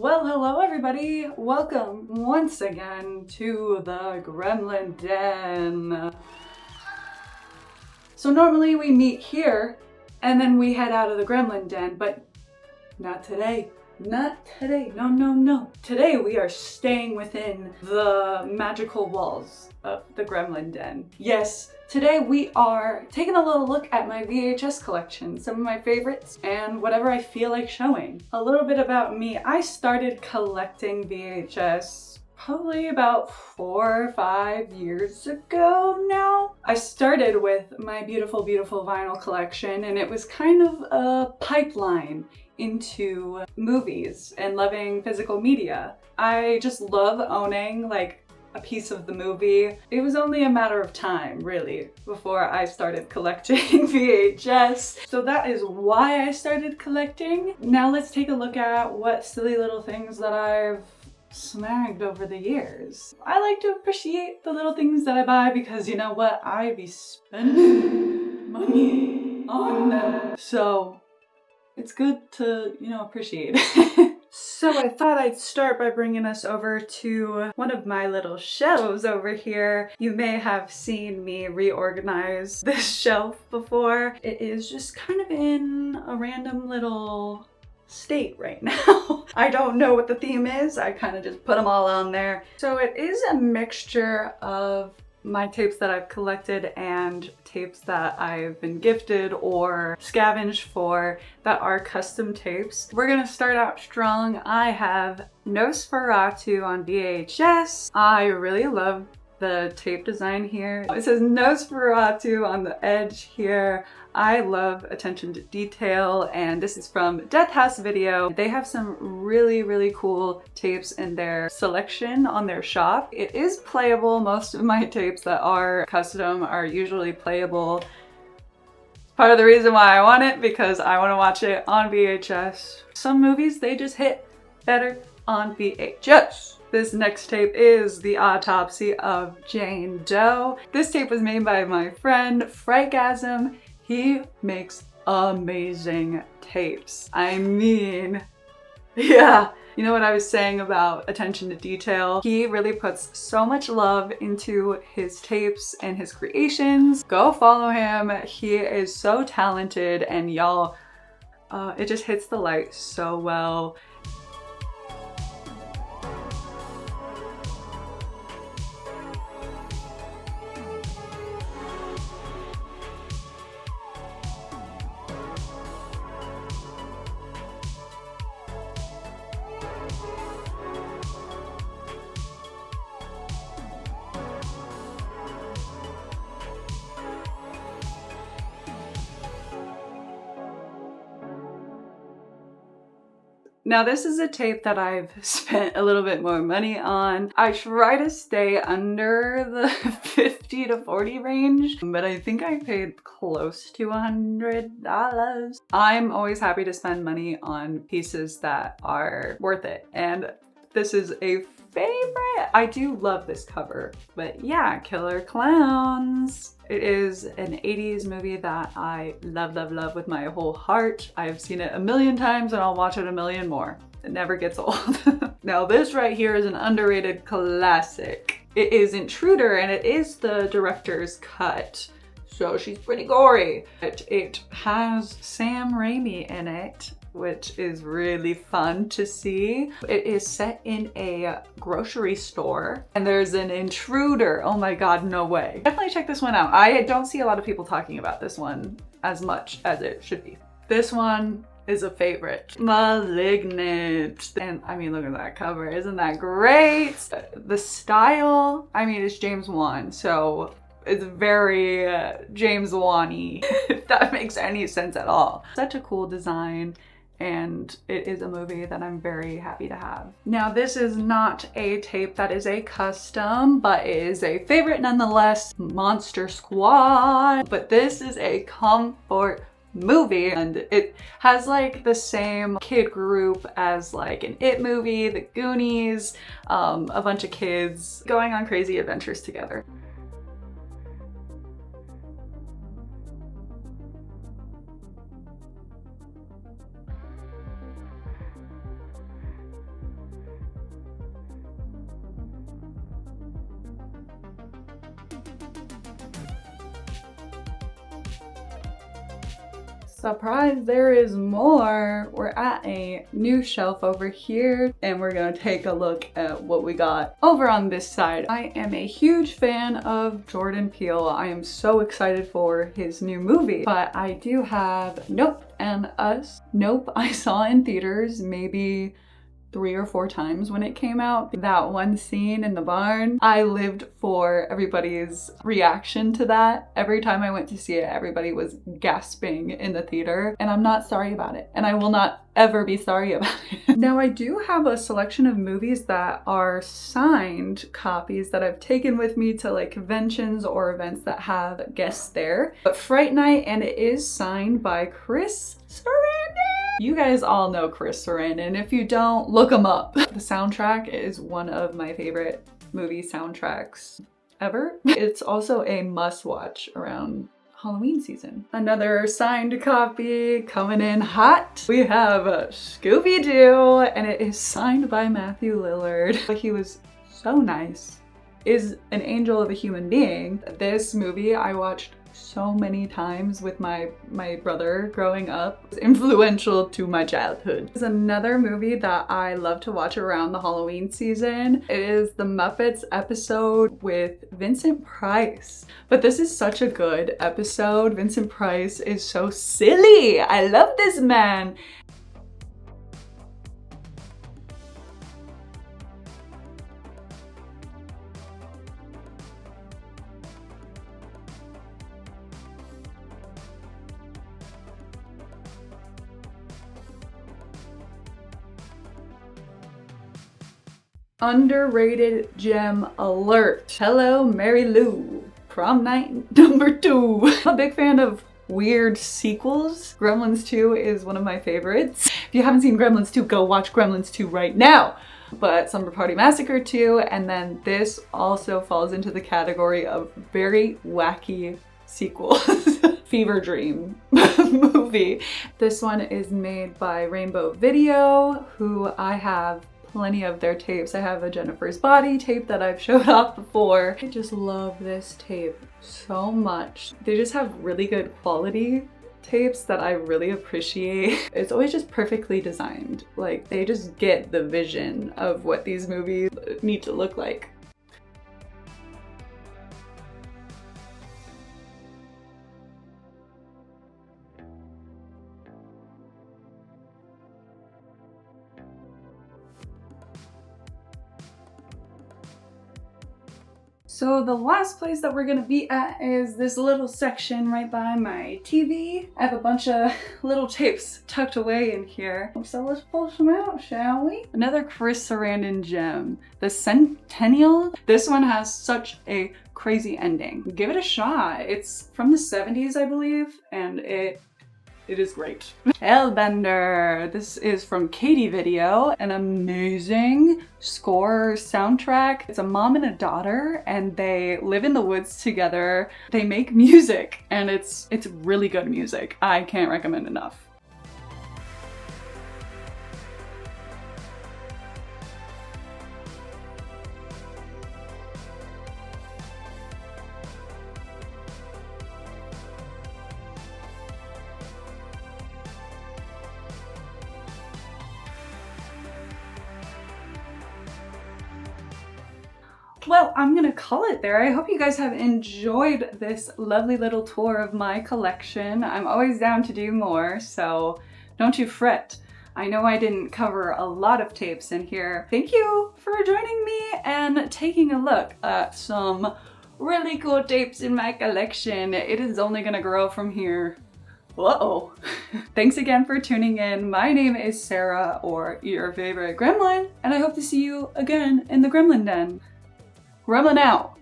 Well, hello everybody! Welcome once again to the Gremlin Den. So normally we meet here and then we head out of the Gremlin Den, but not today. Not today. No, no, no. Today we are staying within the magical walls of the Gremlin Den. Yes, today we are taking a little look at my VHS collection, some of my favorites, and whatever I feel like showing. A little bit about me. I started collecting VHS probably about 4 or 5 years ago now. I started with my beautiful, beautiful vinyl collection, and it was kind of a pipeline into movies and loving physical media. I just love owning like a piece of the movie. It was only a matter of time, really, before I started collecting VHS. So that is why I started collecting. Now let's take a look at what silly little things that I've snagged over the years. I like to appreciate the little things that I buy because you know what? I be spending money on them. So it's good to, appreciate. So I thought I'd start by bringing us over to one of my little shelves over here. You may have seen me reorganize this shelf before. It is just kind of in a random little state right now. I don't know what the theme is. I kind of just put them all on there. So it is a mixture of my tapes that I've collected and tapes that I've been gifted or scavenged for that are custom tapes. We're gonna start out strong. I have Nosferatu on VHS. I really love the tape design here. It says Nosferatu on the edge here. I love attention to detail, and this is from Death House Video. They have some really, really cool tapes in their selection on their shop. It is playable. Most of my tapes that are custom are usually playable. Part of the reason why I want it, because I want to watch it on VHS. Some movies, they just hit better on VHS. This next tape is The Autopsy of Jane Doe. This tape was made by my friend Frightgasm. He makes amazing tapes. I mean, yeah. You know what I was saying about attention to detail? He really puts so much love into his tapes and his creations. Go follow him. He is so talented, and y'all, it just hits the light so well. Now this is a tape that I've spent a little bit more money on. I try to stay under the 50 to 40 range, but I think I paid close to $100. I'm always happy to spend money on pieces that are worth it, and this is a favorite. I do love this cover, but yeah, Killer Clowns. It is an 80s movie that I love, love, love with my whole heart. I've seen it a million times and I'll watch it a million more. It never gets old. Now this right here is an underrated classic. It is Intruder, and it is the director's cut. So she's pretty gory. It has Sam Raimi in it, which is really fun to see. It is set in a grocery store and there's an intruder. Oh my God, no way. Definitely check this one out. I don't see a lot of people talking about this one as much as it should be. This one is a favorite. Malignant. And I mean, look at that cover. Isn't that great? The style, I mean, it's James Wan, so it's very James Wan-y, if that makes any sense at all. Such a cool design, and it is a movie that I'm very happy to have. Now this is not a tape that is a custom, but it is a favorite nonetheless, Monster Squad. But this is a comfort movie, and it has like the same kid group as like an It movie, The Goonies, a bunch of kids going on crazy adventures together. Surprise, there is more. We're at a new shelf over here and we're gonna take a look at what we got over on this side. I am a huge fan of Jordan Peele. I am so excited for his new movie, but I do have Nope and Us. Nope, I saw in theaters maybe 3 or 4 times when it came out. That one scene in the barn, I lived for everybody's reaction to that. Every time I went to see it, everybody was gasping in the theater, and I'm not sorry about it, and I will not ever be sorry about it. Now, I do have a selection of movies that are signed copies that I've taken with me to like conventions or events that have guests there. But Fright Night, and it is signed by Chris Sarandon. You guys all know Chris Sarandon. If you don't, look him up. The soundtrack is one of my favorite movie soundtracks ever. It's also a must-watch around Halloween season. Another signed copy coming in hot. We have Scooby-Doo, and it is signed by Matthew Lillard. He was so nice. Is an angel of a human being. This movie I watched so many times with my brother growing up. It's influential to my childhood. There's another movie that I love to watch around the Halloween season. It is the Muppets episode with Vincent Price. But this is such a good episode. Vincent Price is so silly. I love this man. Underrated gem alert. Hello, Mary Lou. Prom night number 2. I'm a big fan of weird sequels. Gremlins 2 is one of my favorites. If you haven't seen Gremlins 2, go watch Gremlins 2 right now. But Slumber Party Massacre 2, and then this also falls into the category of very wacky sequels. Fever Dream movie. This one is made by Rainbow Video, who I have plenty of their tapes. I have a Jennifer's Body tape that I've showed off before. I just love this tape so much. They just have really good quality tapes that I really appreciate. It's always just perfectly designed. Like, they just get the vision of what these movies need to look like. So the last place that we're gonna be at is this little section right by my TV. I have a bunch of little tapes tucked away in here. So let's pull some out, shall we? Another Chris Sarandon gem, The Centennial. This one has such a crazy ending. Give it a shot. It's from the 70s, I believe, and it is great. Hellbender. This is from Katie Video, an amazing score soundtrack. It's a mom and a daughter, and they live in the woods together. They make music, and it's really good music. I can't recommend enough. Well, I'm gonna call it there. I hope you guys have enjoyed this lovely little tour of my collection. I'm always down to do more, so don't you fret. I know I didn't cover a lot of tapes in here. Thank you for joining me and taking a look at some really cool tapes in my collection. It is only gonna grow from here. Uh-oh. Thanks again for tuning in. My name is Sarah, or your favorite gremlin, and I hope to see you again in the Gremlin Den. Gremlin out.